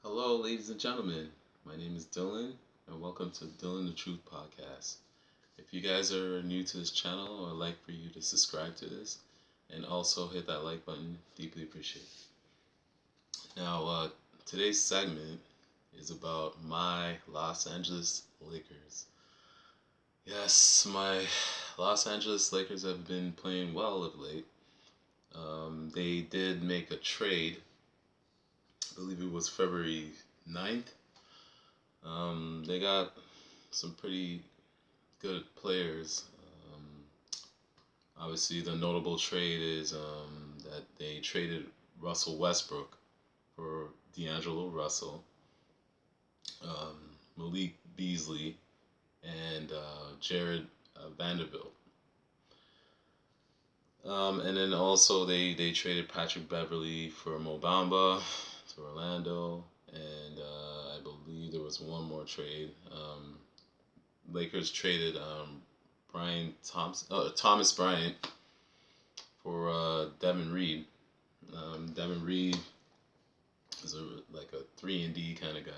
Hello, ladies and gentlemen. My name is Dylan, and welcome to Dylan the Truth Podcast. If you guys are new to this channel, I'd like for you to subscribe to this and also hit that like button. Deeply appreciate it. Now, today's segment is about my Los Angeles Lakers. Yes, my Los Angeles Lakers have been playing well of late. They did make a trade, I believe it was February 9th. They got some pretty good players. Um, Obviously, the notable trade is that they traded Russell Westbrook for D'Angelo Russell, um, Malik Beasley, and Jared Vanderbilt. And then also they traded Patrick Beverly for Mo Bamba to Orlando, and I believe there was one more trade. Lakers traded Thomas Bryant for Devin Reed. Devin Reed is like a 3 and D kind of guy.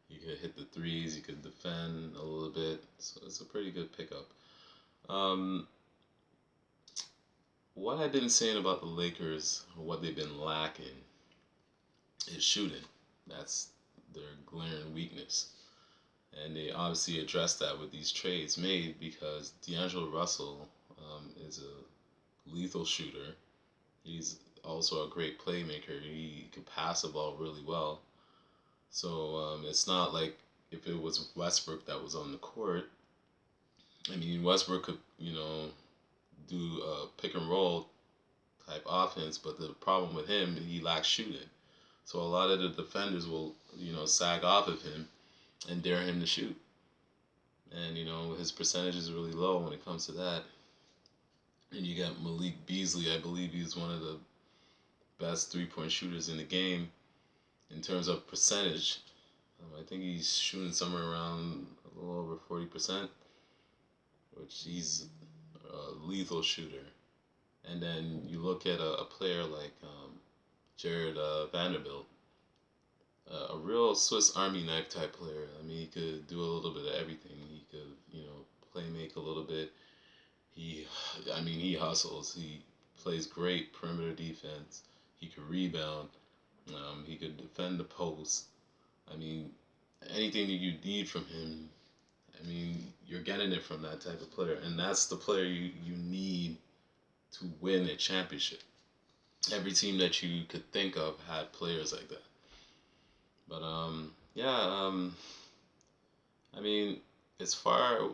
He could hit the threes. He could defend a little bit. So it's a pretty good pickup. Um, what I've been saying about the Lakers, or what they've been lacking, is shooting. That's their glaring weakness. And they obviously addressed that with these trades made because D'Angelo Russell is a lethal shooter. He's also a great playmaker. He can pass the ball really well. So it's not like if it was Westbrook that was on the court. I mean, Westbrook could, do a pick and roll type offense, but the problem with him, he lacks shooting. So a lot of the defenders will, sag off of him and dare him to shoot. And, his percentage is really low when it comes to that. And you got Malik Beasley. I believe he's one of the best 3-point shooters in the game in terms of percentage. I think he's shooting somewhere around a little over 40%, which he's a lethal shooter. And then you look at a player like Jared Vanderbilt, a real Swiss Army knife type player. I mean, he could do a little bit of everything. He could, play make a little bit. He, he hustles. He plays great perimeter defense. He could rebound. He could defend the post. I mean, anything that you need from him, you're getting it from that type of player. And that's the player you need to win a championship. Every team that you could think of had players like that. But, yeah, I mean, as far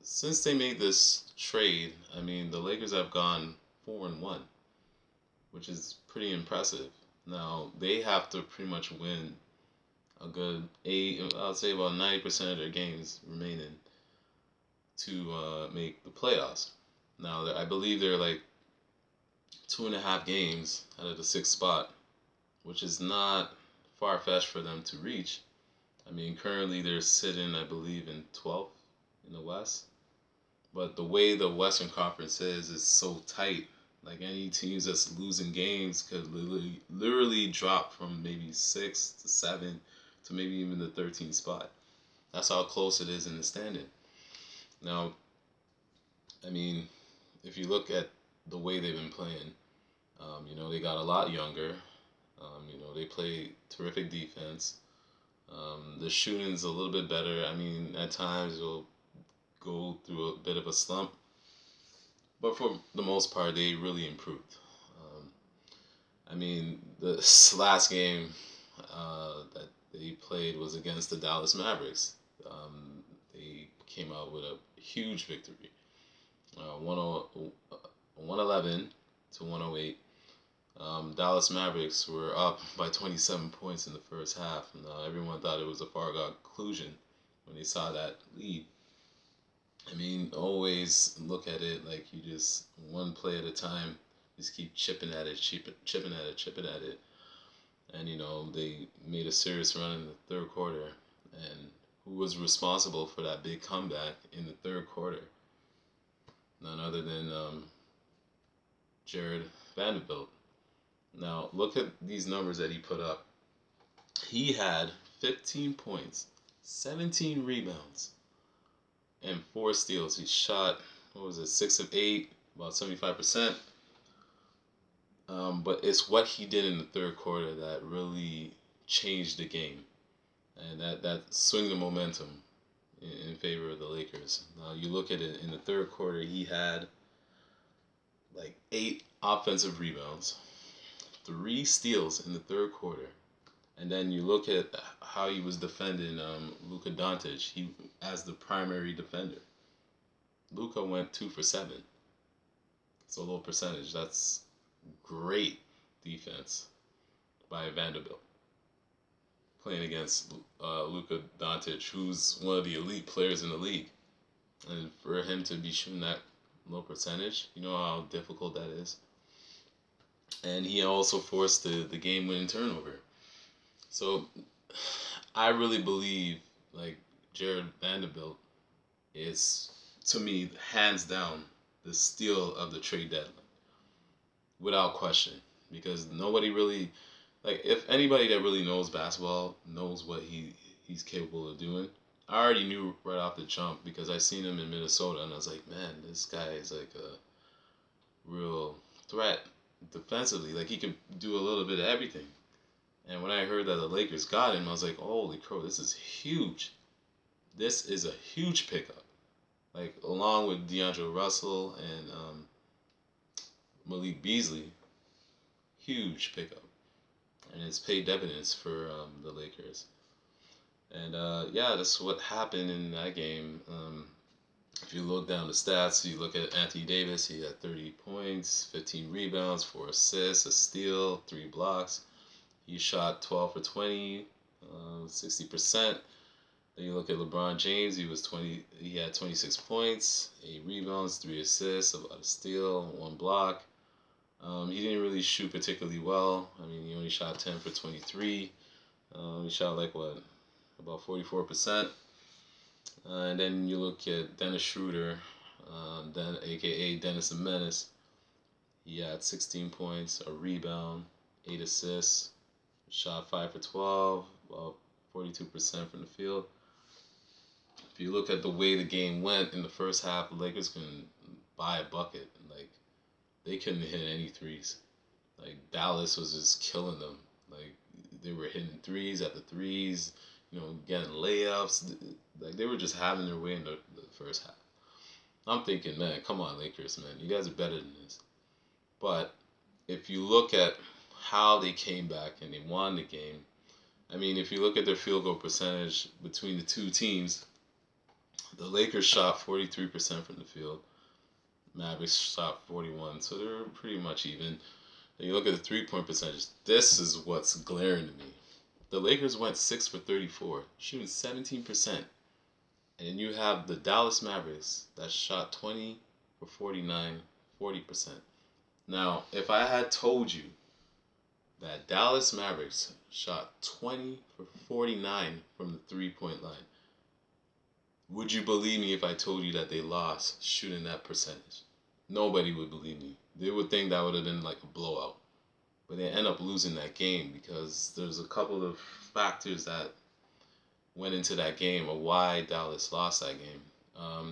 since they made this trade, the Lakers have gone 4-1, which is pretty impressive. Now they have to pretty much win a good eight, I'd say about 90% of their games remaining to make the playoffs. Now I believe they're like 2.5 games out of the sixth spot, which is not far fetched for them to reach. Currently they're sitting, I believe, in 12th in the West. But the way the Western Conference is so tight. Like any teams that's losing games could literally drop from maybe 6 to 7 to maybe even the 13th spot. That's how close it is in the standing. Now, I mean, if you look at the way they've been playing, they got a lot younger. They play terrific defense. The shooting's a little bit better. At times you'll go through a bit of a slump, but for the most part, they really improved. The last game that they played was against the Dallas Mavericks. They came out with a huge victory, 111 to 108. Dallas Mavericks were up by 27 points in the first half, and everyone thought it was a foregone conclusion when they saw that lead. Always look at it like you just one play at a time, just keep chipping at it, chipping at it, chipping at it. And, they made a serious run in the third quarter. And who was responsible for that big comeback in the third quarter? None other than Jared Vanderbilt. Now, look at these numbers that he put up. He had 15 points, 17 rebounds, and 4 steals. He shot, what was it, 6 of 8, about 75%. But it's what he did in the third quarter that really changed the game, and that swing the momentum in favor of the Lakers. Now you look at it in the third quarter, he had like 8 offensive rebounds, 3 steals in the third quarter, and then you look at how he was defending Luka Doncic. He as the primary defender. Luka went 2 for 7. It's a low percentage. That's great defense by Vanderbilt playing against Luka Doncic, who's one of the elite players in the league. And for him to be shooting that low percentage, you know how difficult that is. And he also forced the game winning turnover. So I really believe like Jared Vanderbilt is, to me, hands down the steal of the trade deadline without question, because nobody really, like, if anybody that really knows basketball knows what he's capable of doing. I already knew right off the jump because I seen him in Minnesota and I was like, man, this guy is like a real threat defensively. Like he can do a little bit of everything. And when I heard that the Lakers got him, I was like, holy crow, this is huge. This is a huge pickup. Like along with D'Angelo Russell and Malik Beasley, huge pickup, and it's paid dividends for the Lakers. And yeah, that's what happened in that game. If you look down the stats, you look at Anthony Davis. He had 30 points, 15 rebounds, 4 assists, a steal, 3 blocks. He shot 12 for 20, 60%. Then you look at LeBron James. He had 26 points, 8 rebounds, 3 assists, about a steal, 1 block. He didn't really shoot particularly well. I mean, he only shot 10 for 23. He shot like what, about 44%. And then you look at Dennis Schroeder, then aka Dennis the Menace. He had 16 points, a rebound, 8 assists, shot 5 for 12, about 42% from the field. If you look at the way the game went in the first half, the Lakers couldn't buy a bucket. Like they couldn't hit any threes. Like Dallas was just killing them. Like they were hitting threes after threes, getting layups. Like they were just having their way in the first half. I'm thinking, man, come on, Lakers, man, you guys are better than this. But if you look at how they came back and they won the game, I mean, if you look at their field goal percentage between the two teams, the Lakers shot 43% from the field. Mavericks shot 41, so they're pretty much even. And you look at the 3-point percentage. This is what's glaring to me. The Lakers went 6 for 34, shooting 17%. And you have the Dallas Mavericks that shot 20 for 49, 40%. Now, if I had told you that Dallas Mavericks shot 20 for 49 from the 3-point line, would you believe me if I told you that they lost shooting that percentage? Nobody would believe me. They would think that would have been like a blowout. But they end up losing that game because there's a couple of factors that went into that game of why Dallas lost that game.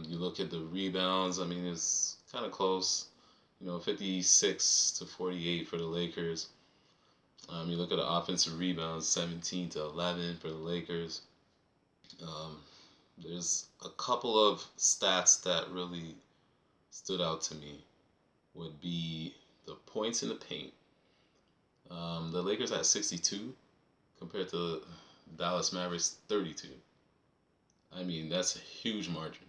You look at the rebounds. I mean, it's kind of close. 56 to 48 for the Lakers. You look at the offensive rebounds, 17 to 11 for the Lakers. Um, there's a couple of stats that really stood out to me. Would be the points in the paint. The Lakers had 62 compared to Dallas Mavericks 32. I mean, that's a huge margin.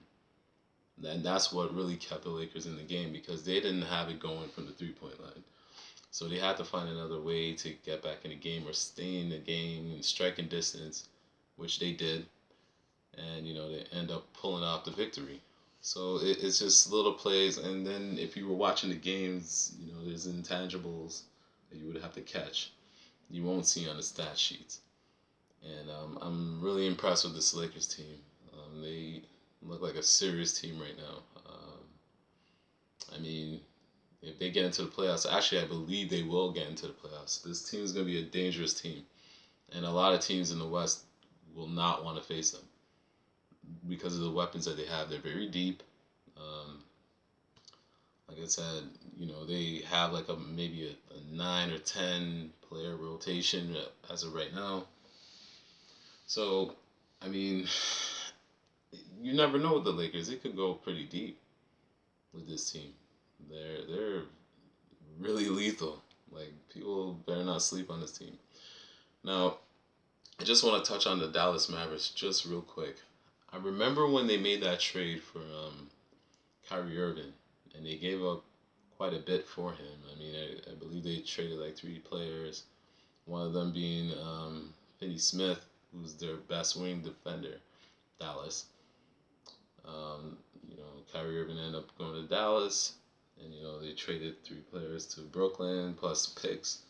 And that's what really kept the Lakers in the game because they didn't have it going from the 3-point line. So they had to find another way to get back in the game or stay in the game and striking distance, which they did. And, they end up pulling out the victory. So it's just little plays. And then if you were watching the games, there's intangibles that you would have to catch. You won't see on the stat sheets. And I'm really impressed with this Lakers team. They look like a serious team right now. I mean, if they get into the playoffs, actually, I believe they will get into the playoffs. This team is going to be a dangerous team. and a lot of teams in the West will not want to face them because of the weapons that they have. They're very deep. Um, like I said, they have like maybe a 9 or 10 player rotation as of right now. So, I mean, you never know with the Lakers. They could go pretty deep with this team. They're really lethal. Like, people better not sleep on this team. Now, I just want to touch on the Dallas Mavericks just real quick. I remember when they made that trade for Kyrie Irving, and they gave up quite a bit for him. I mean, I believe they traded like 3 players, one of them being Finney Smith, who's their best wing defender, Dallas. Um, Kyrie Irving ended up going to Dallas, and they traded 3 players to Brooklyn plus picks.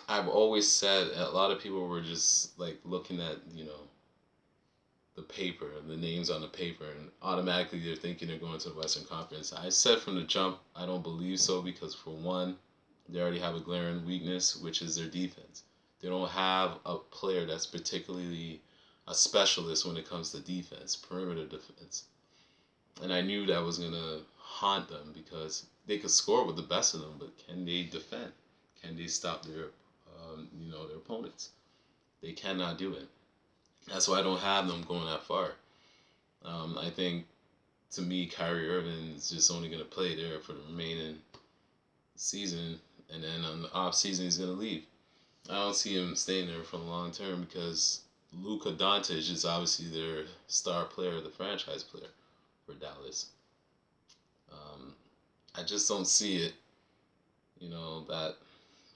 I've always said a lot of people were just like looking at the paper, the names on the paper, and automatically they're thinking they're going to the Western Conference. I said from the jump I don't believe so because for one, they already have a glaring weakness, which is their defense. They don't have a player that's particularly a specialist when it comes to defense, perimeter defense. And I knew that was gonna haunt them because they could score with the best of them, but can they defend? Can they stop their opponents? They cannot do it. That's why I don't have them going that far. I think to me, Kyrie Irving is just only gonna play there for the remaining season, and then on the off season he's gonna leave. I don't see him staying there for the long term because Luka Doncic is obviously their star player, the franchise player for Dallas. Um, I just don't see it, that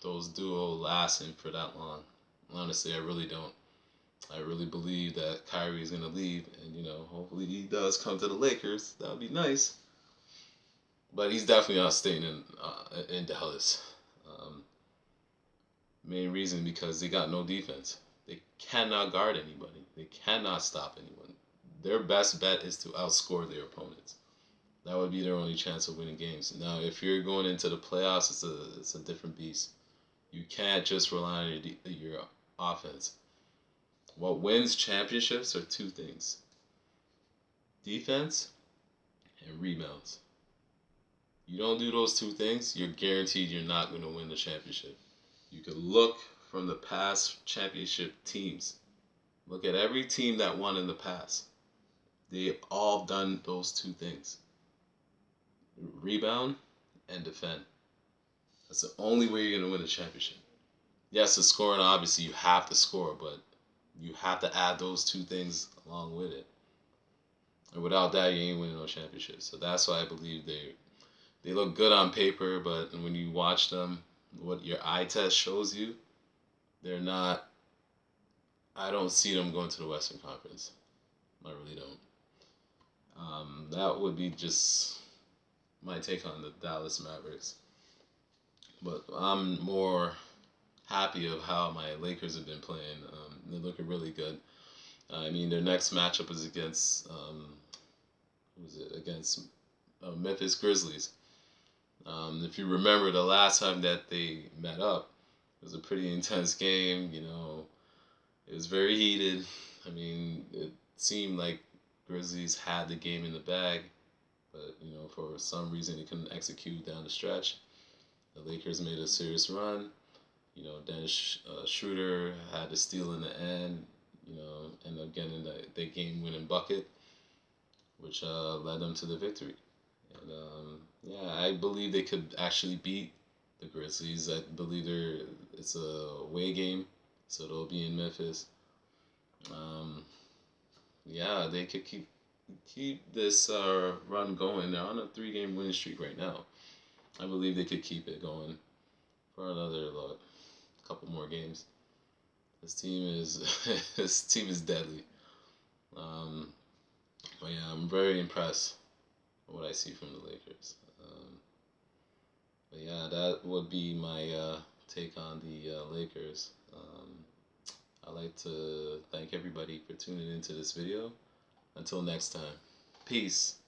those duo lasting for that long. Honestly, I really don't. I really believe that Kyrie is gonna leave, and hopefully he does come to the Lakers. That would be nice. But he's definitely not staying in Dallas. Um, Main reason because they got no defense. They cannot guard anybody. They cannot stop anyone. Their best bet is to outscore their opponents. That would be their only chance of winning games. Now, if you're going into the playoffs, it's a different beast. You can't just rely on your offense. What wins championships are 2 things: defense and rebounds. You don't do those 2 things, you're guaranteed you're not going to win the championship. You could look from the past championship teams. Look at every team that won in the past. They've all done those 2 things: rebound and defend. That's the only way you're going to win a championship. Yes, the scoring, obviously, you have to score, but you have to add those 2 things along with it. And without that, you ain't winning no championship. So that's why I believe they look good on paper, but when you watch them, what your eye test shows you, they're not. I don't see them going to the Western Conference. I really don't. That would be just my take on the Dallas Mavericks. But I'm more happy of how my Lakers have been playing. They're looking really good. I mean, their next matchup is against who is it? Against Memphis Grizzlies. If you remember the last time that they met up, it was a pretty intense game. It was very heated. I mean, it seemed like Grizzlies had the game in the bag, but for some reason they couldn't execute down the stretch. The Lakers made a serious run. Dennis Schroeder had the steal in the end. Ended up getting the game-winning bucket, which led them to the victory. And yeah, I believe they could actually beat the Grizzlies. I believe it's a away game, so they'll be in Memphis. Um, yeah, they could keep this run going. They're on a 3-game winning streak right now. I believe they could keep it going for another couple more games. This team is this team is deadly. Um, but yeah, I'm very impressed with what I see from the Lakers. But yeah, that would be my take on the Lakers. I'd like to thank everybody for tuning into this video. Until next time, peace.